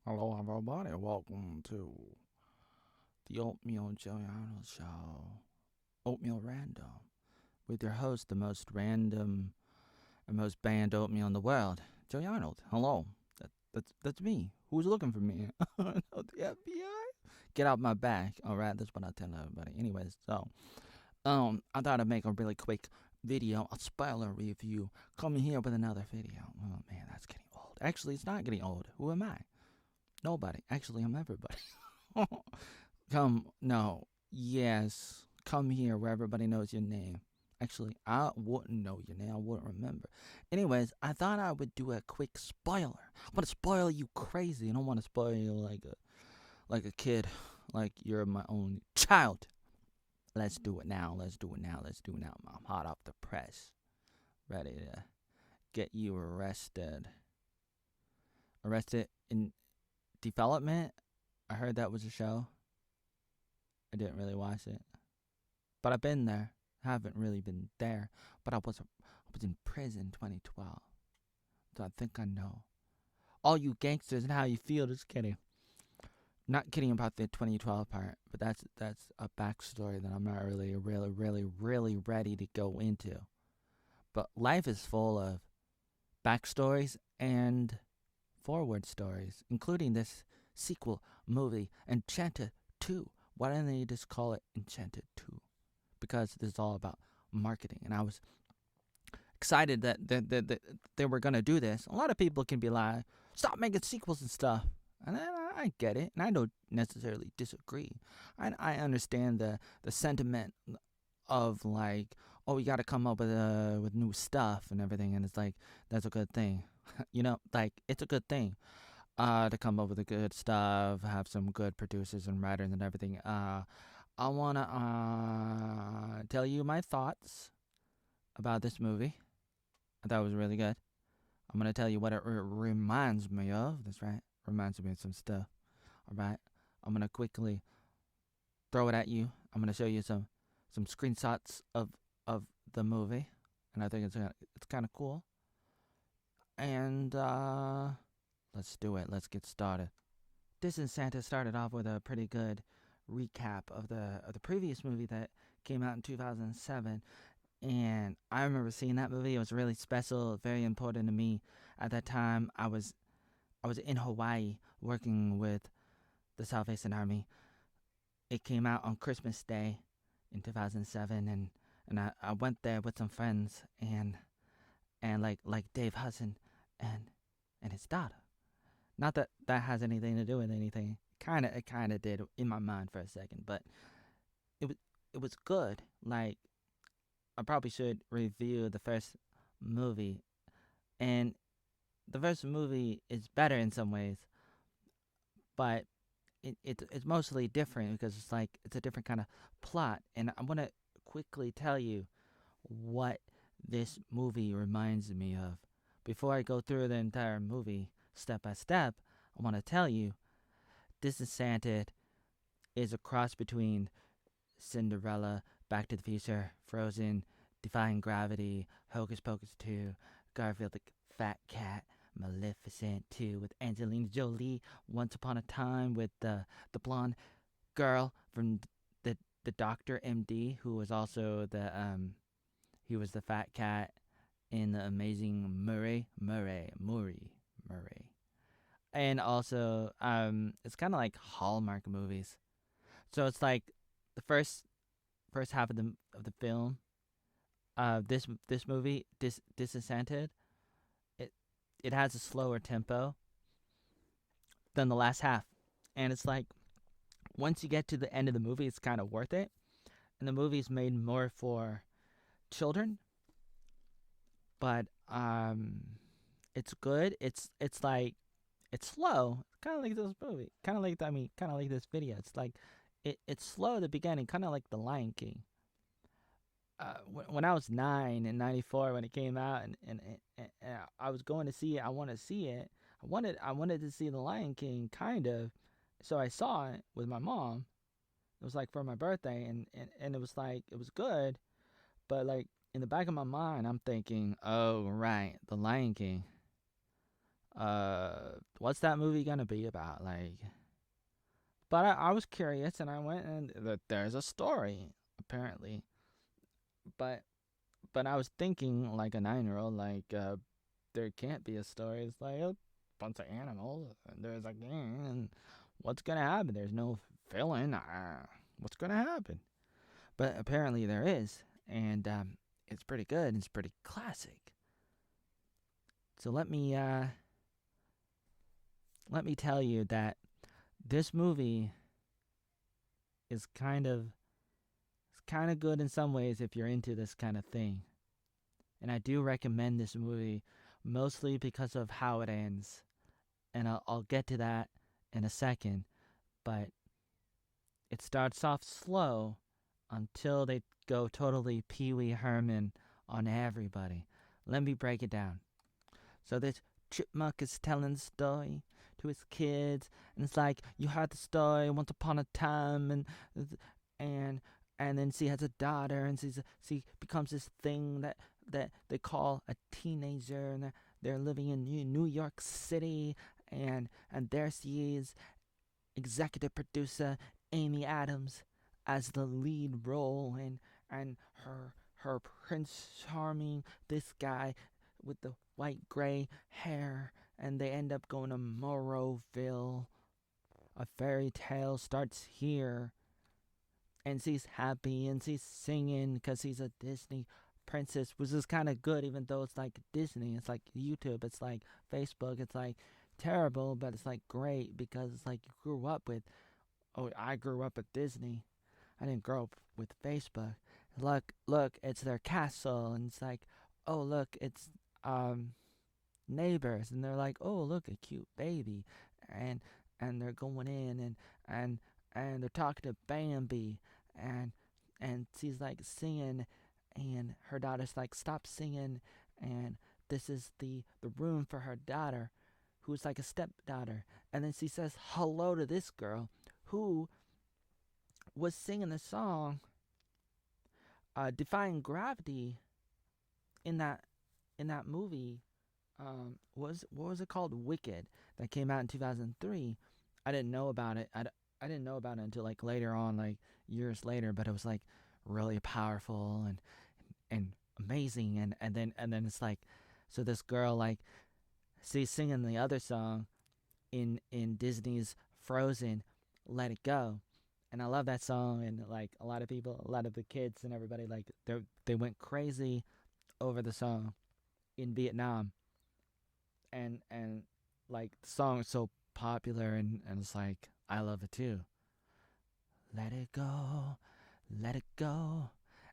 Hello, everybody. Welcome to the Oatmeal Joey Arnold Show, Oatmeal Random, with your host, the most random and most banned oatmeal in the world, Joey Arnold. Hello, that's me. Who's looking for me? The FBI? Get out my back. All right, that's what I tell everybody. Anyways, I thought I'd make a really quick video, a spoiler review, coming here with another video. Oh man, that's getting old. Actually, it's not getting old. Who am I? Nobody. Actually, I'm everybody. Yes. Come here where everybody knows your name. Actually, I wouldn't know your name. I wouldn't remember. Anyways, I thought I would do a quick spoiler. I want to spoil you crazy. I don't want to spoil you like a kid, like you're my own child. Let's do it now. Let's do it now. Let's do it now. I'm hot off the press, ready to get you arrested. Arrested in Development. I heard that was a show. I didn't really watch it, but I've been there. I haven't really been there, but I was in prison 2012, so I think I know. All you gangsters and how you feel. Just kidding. Not kidding about the 2012 part, but that's a backstory that I'm not really ready to go into. But life is full of backstories and forward stories, including this sequel movie, Enchanted 2. Why didn't they just call it Enchanted 2? Because this is all about marketing, and I was excited that they were going to do this. A lot of people can be like, stop making sequels and stuff. And I get it, and I don't necessarily disagree. I understand the sentiment of like, oh, we got to come up with new stuff and everything, and it's like, that's a good thing. Like, it's a good thing to come up with the good stuff, have some good producers and writers and everything. I want to tell you my thoughts about this movie. I thought it was really good. I'm going to tell you what it reminds me of. That's right. Reminds me of some stuff. All right. I'm going to quickly throw it at you. I'm going to show you some screenshots of the movie, and I think it's kind of cool. And let's do it. Let's get started. Disenchanted started off with a pretty good recap of the previous movie that came out in 2007, and I remember seeing that movie. It was really special, very important to me. At that time, I was in Hawaii working with the Salvation Army. It came out on Christmas Day in 2007, and I went there with some friends and like Dave Hudson and his daughter. Not that that has anything to do with anything. It kind of did in my mind for a second, but it was good. Like, I probably should review the first movie, and the first movie is better in some ways, but it's mostly different because it's a different kind of plot, and I want to quickly tell you what this movie reminds me of. Before I go through the entire movie step by step, I want to tell you Disenchanted is a cross between Cinderella, Back to the Future, Frozen, Defying Gravity, Hocus Pocus 2, Garfield the Fat Cat, Maleficent 2 with Angelina Jolie, Once Upon a Time with the blonde girl from the Doctor MD, who was also he was the fat cat in the Amazing Murray. And also, it's kind of like Hallmark movies. So it's like the first half of the film. This movie, Disenchanted, it has a slower tempo than the last half, and it's like once you get to the end of the movie, it's kind of worth it. And the movie's made more for children, but it's good. It's like it's slow, kind of like this movie, kind of like this video. It's like it's slow at the beginning, kind of like The Lion King. When I was 9 in '94 when it came out, and I was going to see it, I want to see it. I wanted to see The Lion King, kind of, so I saw it with my mom. It was like for my birthday, and it was like it was good, but like in the back of my mind, I'm thinking, oh right, The Lion King. what's that movie gonna be about? Like, but I was curious and I went and there's a story apparently, but I was thinking like a 9-year-old, like there can't be a story. It's like a bunch of animals and there's a game and what's gonna happen? There's no villain. What's gonna happen? But apparently there is, and it's pretty good. It's pretty classic. So let me tell you that this movie is kind of good in some ways if you're into this kind of thing. And I do recommend this movie mostly because of how it ends. And I'll get to that in a second, but it starts off slow until they go totally Pee Wee Herman on everybody. Let me break it down. So this chipmunk is telling the story to his kids, and it's like you heard the story once upon a time, and and then she has a daughter, and she becomes this thing that they call a teenager, and they're living in New York City, and there she is, executive producer Amy Adams as the lead role, and her Prince Charming, this guy with the white gray hair, and they end up going to Morrowville. A fairy tale starts here, and she's happy and she's singing because she's a Disney princess, which is kind of good, even though it's like Disney. It's like YouTube. It's like Facebook. It's like terrible, but it's like great because it's like you grew up with. Oh, I grew up with Disney. I didn't grow up with Facebook. Look, it's their castle, and it's like, oh, look, it's neighbors, and they're like, oh, look, a cute baby, and they're going in, and they're talking to Bambi, and she's like singing, and her daughter's like, stop singing, and this is the room for her daughter, who's like a stepdaughter, and then she says hello to this girl who was singing the song Defying Gravity in that movie. What was it called? Wicked, that came out in 2003. I didn't know about it. I didn't know about it until like later on, like years later. But it was like really powerful and amazing. And then it's like, so this girl, like, she's singing the other song in Disney's Frozen, Let It Go. And I love that song, and like a lot of people, a lot of the kids and everybody, like they went crazy over the song in Vietnam, and like the song is so popular, and it's like I love it too. Let it go, let it go.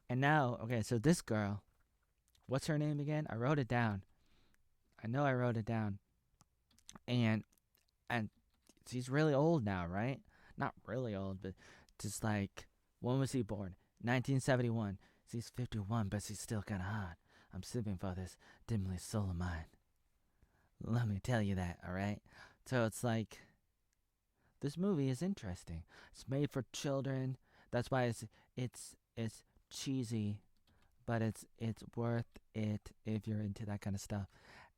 And now, okay, so this girl, what's her name again? I wrote it down. I know I wrote it down. And she's really old now, right? Not really old, but just like, when was he born? 1971. She's 51, but she's still kind of hot. I'm sipping for this dimly soul of mine. Let me tell you that, alright? So it's like, this movie is interesting. It's made for children. That's why it's cheesy, but it's worth it if you're into that kind of stuff.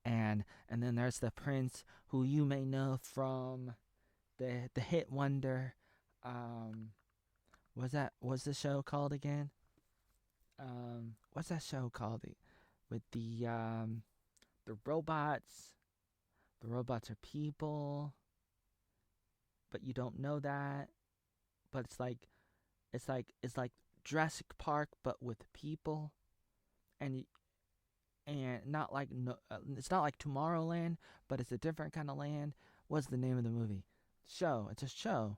And then there's the prince, who you may know from the hit wonder. What's the show called again? What's that show called? With the robots. The robots are people, but you don't know that. But it's like Jurassic Park, but with people, and not like, no, it's not like Tomorrowland, but it's a different kind of land. What's the name of the movie? Show. It's a show.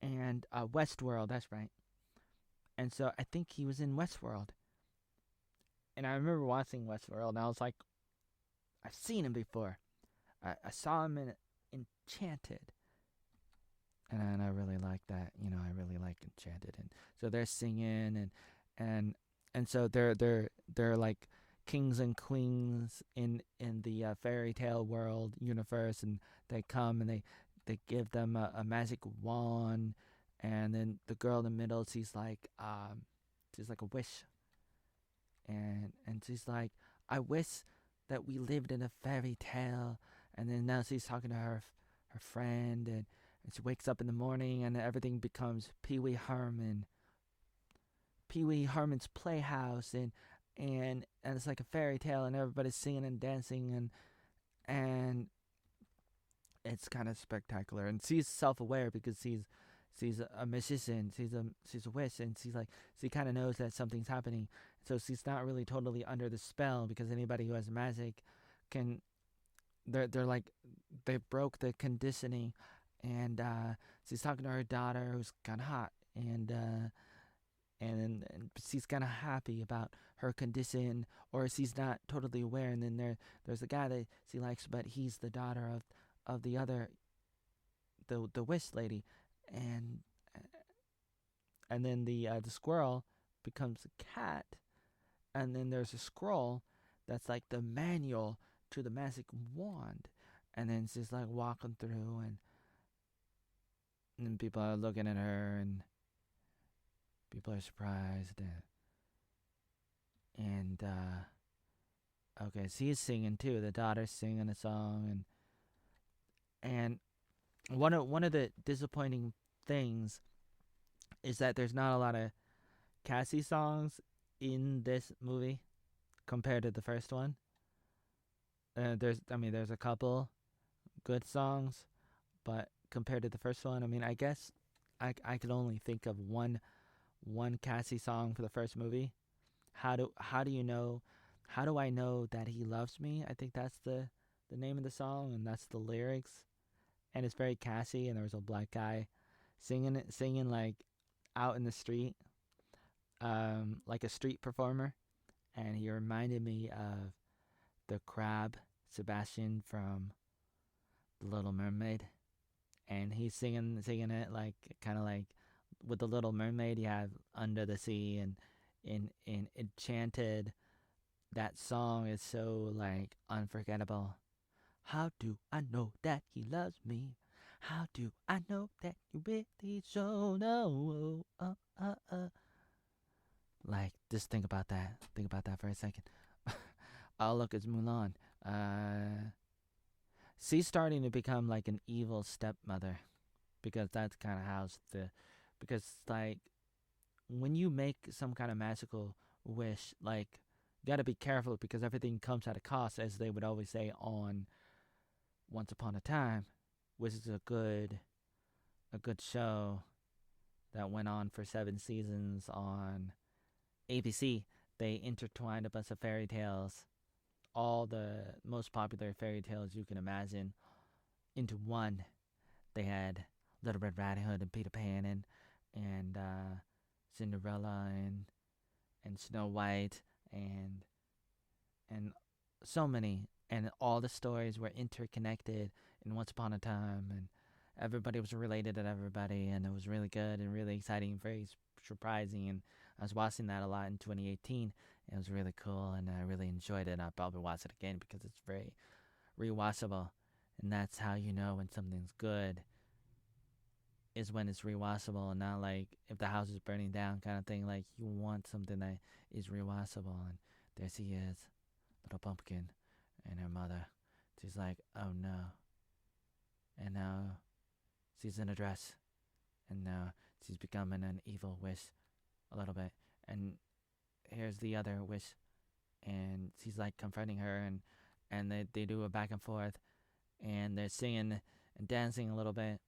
And Westworld. That's right. And so I think he was in Westworld. And I remember watching Westworld, and I was like, I've seen him before. I saw him in Enchanted, and I really like that. I really like Enchanted, and so they're singing, and so they're like kings and queens in the fairy tale world universe, and they come and they give them a magic wand, and then the girl in the middle, she's like a wish, and she's like, I wish that we lived in a fairy tale, and then now she's talking to her friend, and she wakes up in the morning, and everything becomes Pee Wee Herman's Playhouse, and it's like a fairy tale, and everybody's singing and dancing, and it's kind of spectacular. And she's self-aware because she's a musician, she's a witch, and she kind of knows that something's happening. So she's not really totally under the spell, because anybody who has magic can they're like they broke the conditioning. And she's talking to her daughter, who's kind of hot, and she's kind of happy about her condition, or she's not totally aware. And then there's a guy that she likes, but he's the daughter of the other, the wish lady. And and then the squirrel becomes a cat, and then there's a scroll that's like the manual to the magic wand. And then she's like walking through, and then people are looking at her, and people are surprised, and okay, she's singing too. The daughter's singing a song, and one of the disappointing things is that there's not a lot of Cassie songs in this movie compared to the first one. There's a couple good songs, but compared to the first one, I mean, I guess I could only think of one Cassie song for the first movie. How do you know? How do I know that he loves me? I think that's the name of the song, and that's the lyrics, and it's very Cassie. And there was a black guy singing like out in the street, like a street performer, and he reminded me of the crab Sebastian from The Little Mermaid. And he's singing it like kind of like with The Little Mermaid. You have Under the Sea, and in Enchanted, that song is so like unforgettable. How do I know that he loves me? How do I know that you really so know? Like, just think about that. Think about that for a second. Oh, look, it's Mulan. She's starting to become like an evil stepmother, because that's kind of because like when you make some kind of magical wish, like you got to be careful, because everything comes at a cost, as they would always say on Once Upon a Time, which is a good show that went on for 7 seasons on ABC. They intertwined a bunch of fairy tales, all the most popular fairy tales you can imagine, into one. They had Little Red Riding Hood and Peter Pan, and Cinderella, and Snow White, and so many, and all the stories were interconnected in Once Upon a Time, and everybody was related to everybody, and it was really good and really exciting and very surprising. And I was watching that a lot in 2018. It was really cool, and I really enjoyed it. I'll probably watch it again because it's very rewatchable. And that's how you know when something's good, is when it's rewatchable, and not like if the house is burning down kind of thing. Like, you want something that is rewatchable. And there she is, little pumpkin, and her mother. She's like, oh no. And now she's in a dress, and now she's becoming an evil witch a little bit. And here's the other witch, and she's like confronting her, and they do a back and forth, and they're singing and dancing a little bit.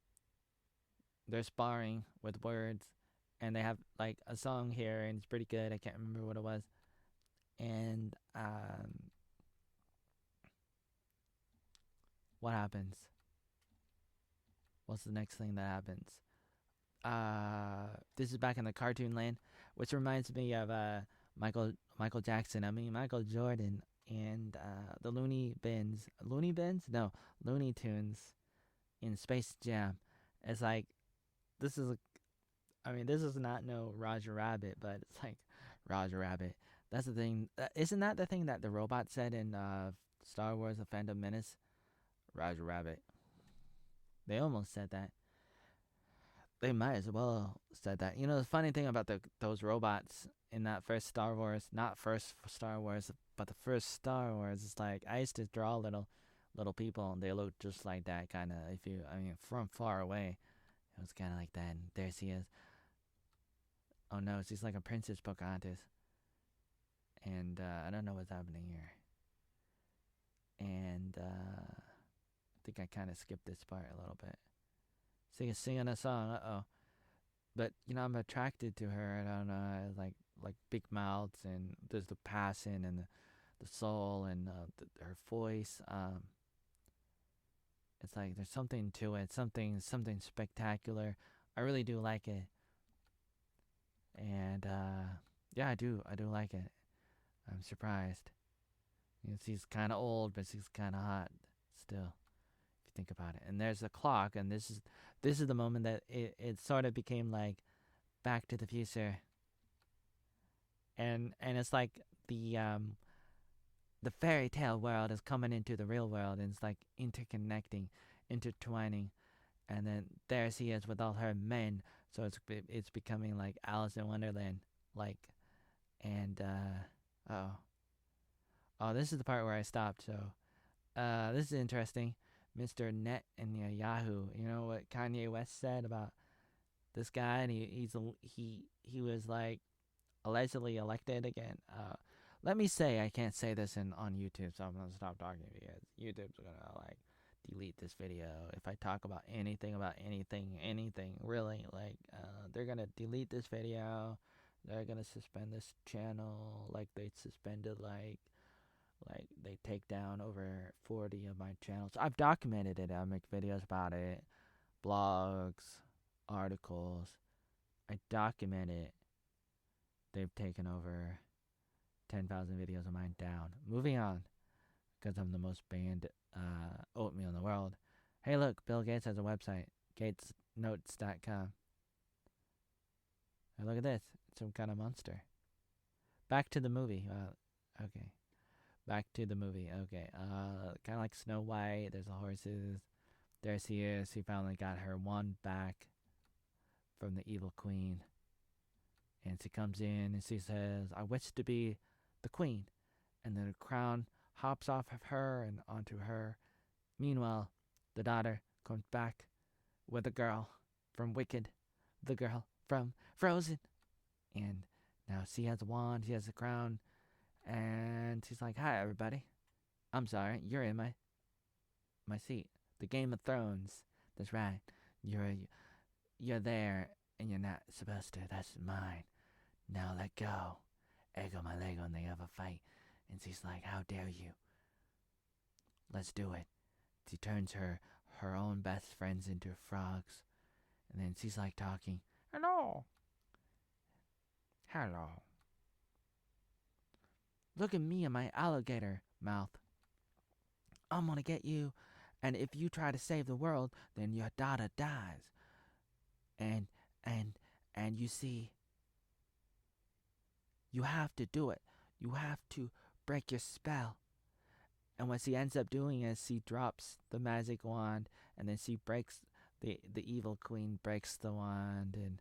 They're sparring with words, and they have like a song here, and it's pretty good. I can't remember what it was. And what happens? What's the next thing that happens? This is back in the cartoon land, which reminds me of Michael Jackson. I mean, Michael Jordan, and the Looney Tunes in Space Jam. It's like, this is this is not no Roger Rabbit, but it's like Roger Rabbit. That's the thing. Isn't that the thing that the robot said in Star Wars: The Phantom Menace? Roger Rabbit. They almost said that. They might as well said that. You know, the funny thing about those robots in that first Star Wars, not first Star Wars, but the first Star Wars, is like, I used to draw little people, and they look just like that, kind of. If you, I mean, from far away, it was kind of like that. And there she is. Oh no, she's like a Princess Pocahontas. And I don't know what's happening here. And I think I kind of skipped this part a little bit. She's singing a song. But I'm attracted to her. I don't know, like big mouths, and there's the passion and the soul and her voice. It's like there's something to it, something spectacular. I really do like it, and yeah, I do like it. I'm surprised. She's kind of old, but she's kind of hot still, if you think about it. And there's a clock, and this is the moment that it sort of became like Back to the Future, and it's like the fairy tale world is coming into the real world, and it's like interconnecting, intertwining, and then there she is with all her men. So it's becoming like Alice in Wonderland, like, and this is the part where I stopped. So this is interesting. Mr. Net and Yahoo. You know what Kanye West said about this guy, and he was like allegedly elected again. Let me say I can't say this on YouTube, so I'm gonna stop talking because YouTube's gonna like delete this video if I talk about anything really. Like they're gonna delete this video. They're gonna suspend this channel like they suspended like they take down over 40 of my channels. I've documented it. I make videos about it, blogs, articles. I document it. They've taken over 10,000 videos of mine down. Moving on, because I'm the most banned oatmeal in the world. Hey, look, Bill Gates has a website, gatesnotes.com. Hey, look at this. It's some kind of monster. Back to the movie. Okay. Back to the movie. Okay. Kind of like Snow White. There's the horses. There she is. She finally got her wand back from the evil queen. And she comes in and she says, I wish to be the queen. And then the crown hops off of her and onto her. Meanwhile, the daughter comes back with the girl from Wicked, the girl from Frozen. And now she has a wand, she has a crown, and she's like, hi, everybody. I'm sorry, you're in my seat. The Game of Thrones. That's right. You're there, and you're not supposed to. That's mine. Now let go. Ego my Lego, and they have a fight. And she's like, how dare you? Let's do it. She turns her own best friends into frogs. And then she's like talking. Hello. Look at me and my alligator mouth. I'm gonna get you. And if you try to save the world, then your daughter dies. And you see, you have to do it. You have to break your spell. And what she ends up doing is she drops the magic wand, and then she breaks the evil queen breaks the wand, and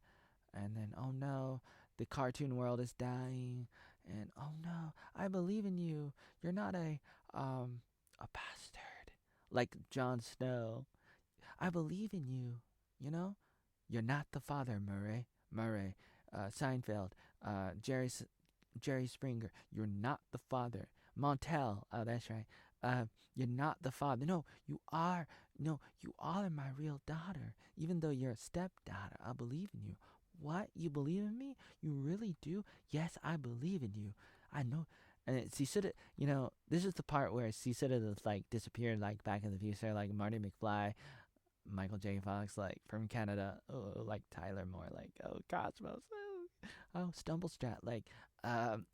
then oh no, the cartoon world is dying, and oh no, I believe in you. You're not a bastard like Jon Snow. I believe in you. You know, you're not the father, Murray, Seinfeld, Jerry Springer. You're not the father. Montel. Oh, that's right. You're not the father. No, you are. No, you are my real daughter. Even though you're a stepdaughter, I believe in you. What? You believe in me? You really do? Yes, I believe in you. I know. And she should have, this is the part where she should have like disappeared, like Back in the Future, like Marty McFly, Michael J. Fox, like from Canada, like Tyler Moore, like Cosmos, Stumblestrat, like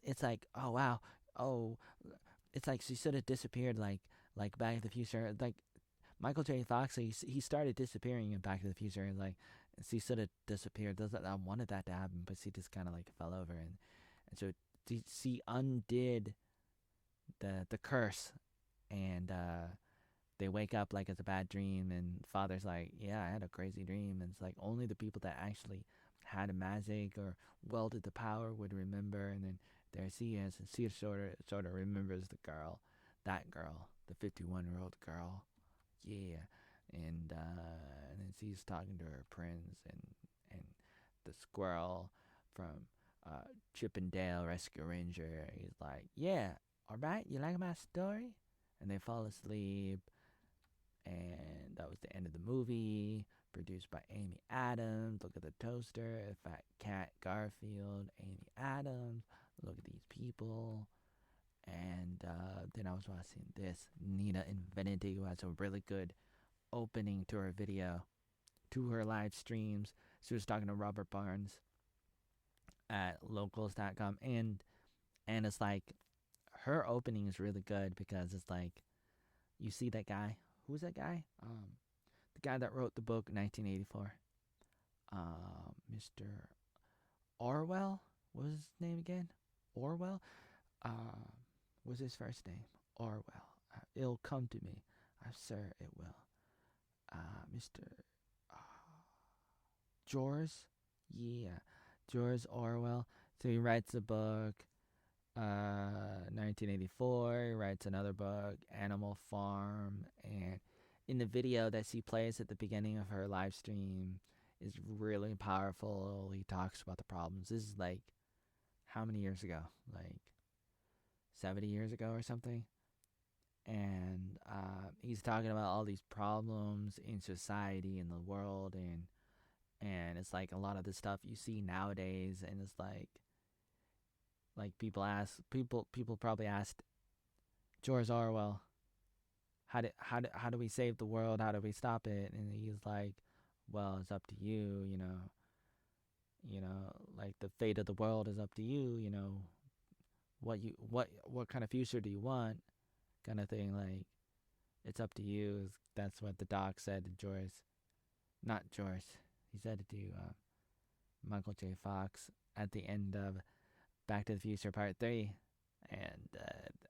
it's like oh wow, it's like she should have disappeared, like Back to the Future, like Michael J. Fox, he started disappearing in Back to the Future, and like she should have disappeared. I wanted that to happen, but she just kind of like fell over, and so she undid the curse, and they wake up like it's a bad dream, and father's like, yeah, I had a crazy dream, and it's like only the people that actually had a magic or wielded the power would remember. And then there she is, and she sort of remembers the girl, the 51-year-old girl. Yeah. And then she's talking to her prince and the squirrel from Chip and Dale Rescue Ranger. He's like, yeah, all right, you like my story? And they fall asleep. And that was the end of the movie. Produced by Amy Adams. Look at the toaster. Fat Cat Garfield. Amy Adams. Look at these people. And then I was watching this. Nina Infinity, who has a really good opening to her video, to her live streams. She was talking to Robert Barnes at locals.com. And it's like, her opening is really good because it's like, you see that guy. Who's that guy? The guy that wrote the book 1984. Mr. Orwell? What was his name again? Orwell? What's his first name? Orwell. It'll come to me. Sir, it will. Mr. George? Yeah. George Orwell. So he writes a book, 1984. He writes another book, Animal Farm. And in the video that she plays at the beginning of her live stream is really powerful. He talks about the problems. This is like, how many years ago? Like 70 years ago or something. And he's talking about all these problems in society, in the world, and it's like a lot of the stuff you see nowadays. And it's like people probably asked George Orwell, how do we save the world? How do we stop it? And he's like, well, it's up to you, like the fate of the world is up to you, what kind of future do you want, kind of thing. Like, it's up to you. That's what the doc said to George. Not George. He said it to Michael J. Fox at the end of Back to the Future Part 3. And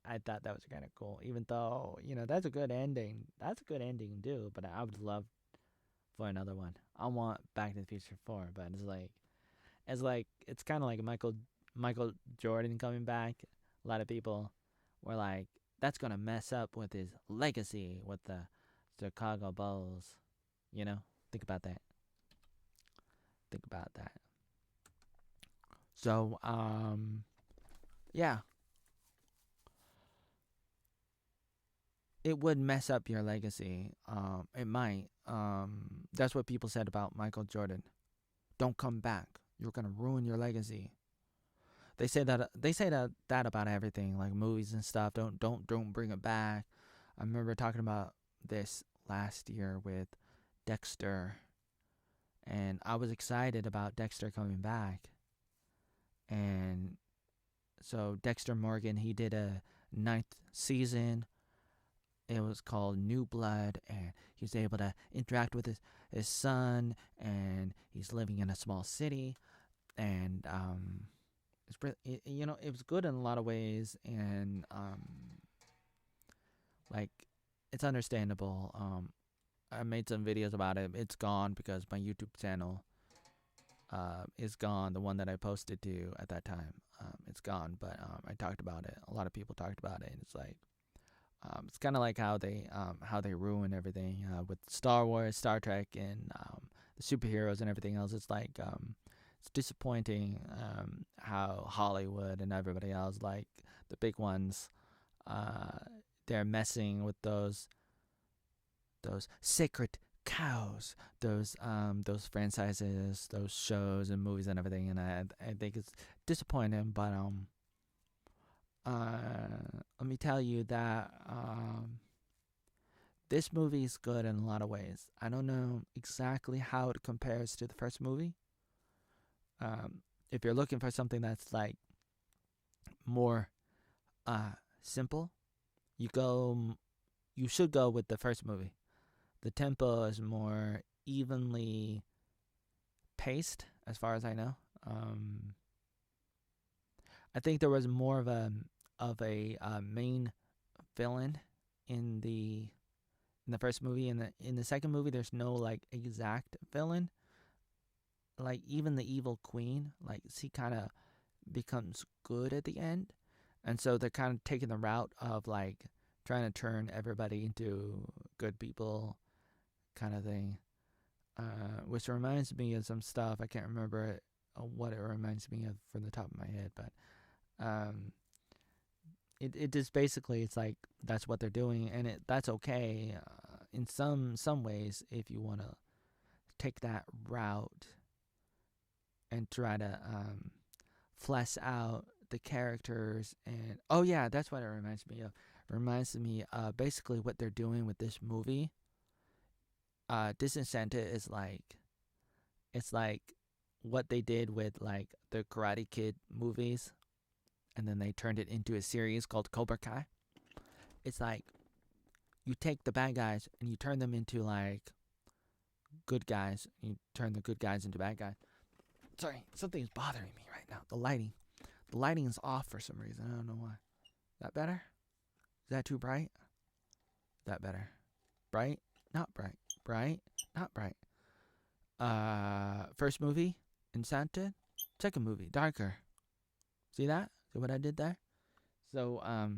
I thought that was kind of cool. Even though, that's a good ending. That's a good ending, too. But I would love for another one. I want Back to the Future 4. But it's kind of like Michael Jordan coming back. A lot of people were like, that's going to mess up with his legacy with the Chicago Bulls. Think about that. So, yeah. It would mess up your legacy. It might. That's what people said about Michael Jordan. Don't come back. You're going to ruin your legacy. They say that about everything, like movies and stuff. Don't bring it back. I remember talking about this last year with Dexter, and I was excited about Dexter coming back. And so Dexter Morgan, he did a 9th season. It was called New Blood, and he was able to interact with his son, and he's living in a small city, and it was good in a lot of ways, and like, it's understandable. I made some videos about it. It's gone because my YouTube channel is gone. The one that I posted to at that time, it's gone. But I talked about it. A lot of people talked about it, and it's like, it's kind of like how they ruin everything with Star Wars, Star Trek, and the superheroes and everything else. It's like, it's disappointing how Hollywood and everybody else, like the big ones, they're messing with those sacred cows, those franchises, those shows and movies and everything. And I think it's disappointing, but let me tell you that this movie is good in a lot of ways. I don't know exactly how it compares to the first movie. If you're looking for something that's like more simple, you should go with the first movie. The tempo is more evenly paced, as far as I know. I think there was more of a main villain in the first movie. In the second movie, there's no like exact villain. Like, even the evil queen, like, she kind of becomes good at the end, and so they're kind of taking the route of like trying to turn everybody into good people kind of thing. Which reminds me of some stuff. I can't remember what it reminds me of from the top of my head, but it just basically, it's like that's what they're doing, and that's okay in some ways if you want to take that route and try to flesh out the characters. And oh yeah, that's what it reminds me of. It reminds me basically what they're doing with this movie. Disenchanted is like, it's like what they did with like the Karate Kid movies, and then they turned it into a series called Cobra Kai. It's like you take the bad guys and you turn them into like good guys. You turn the good guys into bad guys. Sorry, something's bothering me right now. The lighting is off for some reason. I don't know why. Is that better? Is that too bright? Is that better? Bright? Not bright. Bright? Not bright. First movie, Enchanted. Second movie, darker. See that? See what I did there? So, I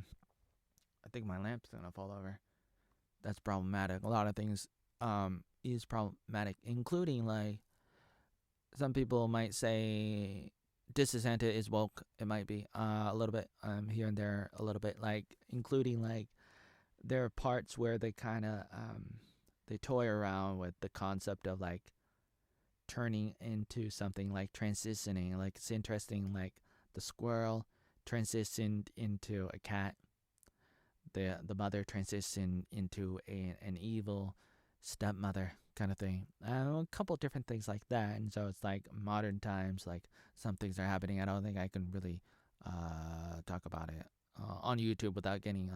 think my lamp's gonna fall over. That's problematic. A lot of things, is problematic, including like, some people might say Disenchanted is woke. It might be a little bit here and there, a little bit, like including like there are parts where they kind of they toy around with the concept of like turning into something, like transitioning. Like it's interesting, like the squirrel transitioned into a cat. The mother transitioned into an evil stepmother kind of thing. A couple different things like that. And so it's like modern times, like some things are happening. I don't think I can really talk about it on YouTube without getting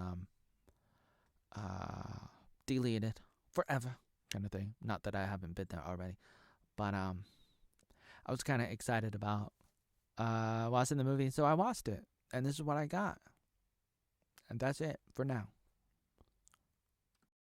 deleted forever kind of thing. Not that I haven't been there already, but I was kind of excited about watching the movie, so I watched it, and this is what I got, and that's it for now.